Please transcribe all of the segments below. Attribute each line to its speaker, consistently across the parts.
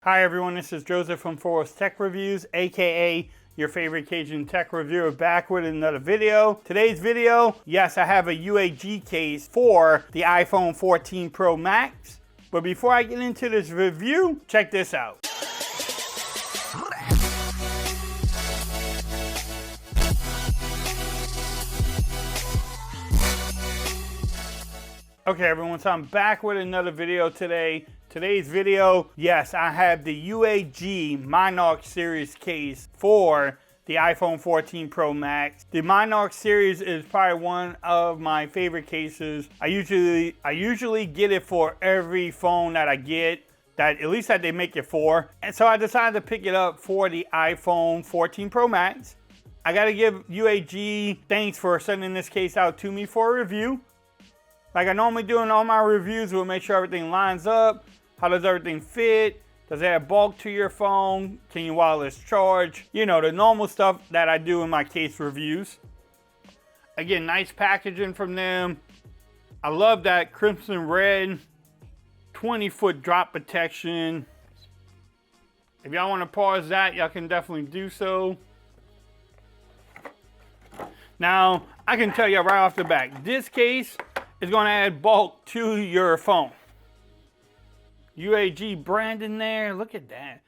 Speaker 1: Hi everyone, this is Joseph from Forest Tech Reviews, aka your favorite Cajun tech reviewer, back with another video. Today's video, yes, I have a UAG case for the iPhone 14 Pro Max. But before I get into this review, check this out. Okay everyone, so I'm back with another video today. Today's video, yes, I have the UAG Monarch series case for the iPhone 14 Pro Max. The Monarch series is probably one of my favorite cases. I usually get it for every phone that I get, that at least that they make it for. And so I decided to pick it up for the iPhone 14 Pro Max. I gotta give UAG thanks for sending this case out to me for a review. Like I normally do in all my reviews, we'll make sure everything lines up. How does everything fit? Does it have bulk to your phone? Can you wireless charge? You know, the normal stuff that I do in my case reviews. Again, nice packaging from them. I love that crimson red 20-foot drop protection. If y'all want to pause that, y'all can definitely do so. Now, I can tell you right off the bat, this case is going to add bulk to your phone. UAG brand in there, look at that.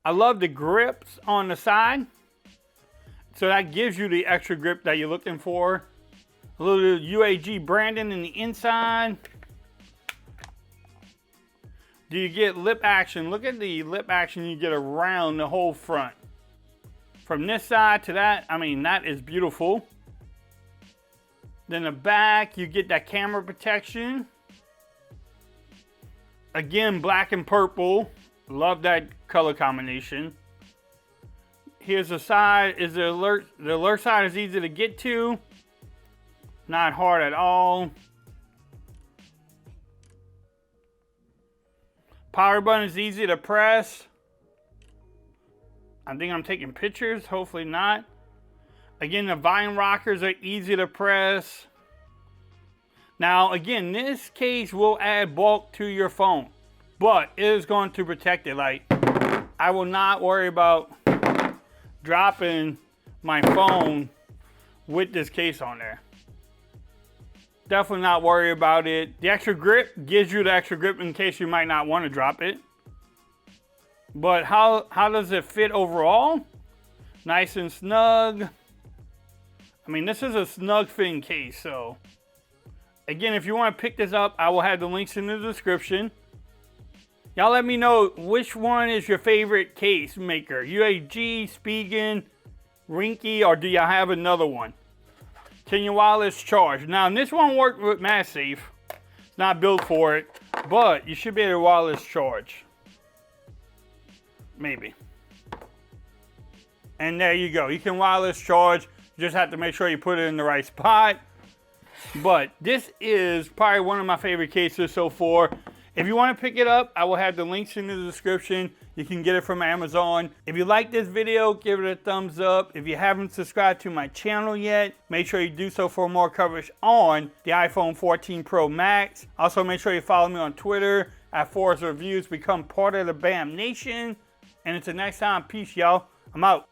Speaker 1: I love the grips on the side. So that gives you the extra grip that you're looking for. A little UAG branding in the inside. Do you get lip action? Look at the lip action you get around the whole front. From this side to that, I mean, that is beautiful. Then the back, you get that camera protection. Again, black and purple. Love that color combination. Here's the side. Is the alert side is easy to get to. Not hard at all. Power button is easy to press. I think I'm taking pictures. Hopefully not. Again, the volume rockers are easy to press. Now, again, this case will add bulk to your phone, but it is going to protect it. Like, I will not worry about dropping my phone with this case on there. Definitely not worry about it. The extra grip gives you the extra grip in case you might not want to drop it. But how does it fit overall? Nice and snug. I mean, this is a snug fitting case, so. Again, if you want to pick this up, I will have the links in the description. Y'all let me know which one is your favorite case maker. UAG, Spigen, Rinky, or do y'all have another one? Can you wireless charge? Now, this won't work with MagSafe. It's not built for it, but you should be able to wireless charge. Maybe. And there you go. You can wireless charge. You just have to make sure you put it in the right spot. But this is probably one of my favorite cases so far. If you want to pick it up, I will have the links in the description. You can get it from Amazon. If you like this video, give it a thumbs up. If you haven't subscribed to my channel yet, make sure you do so for more coverage on the iPhone 14 Pro Max. Also, make sure you follow me on Twitter at Forest Reviews. Become part of the BAM Nation. And until next time, peace, y'all. I'm out.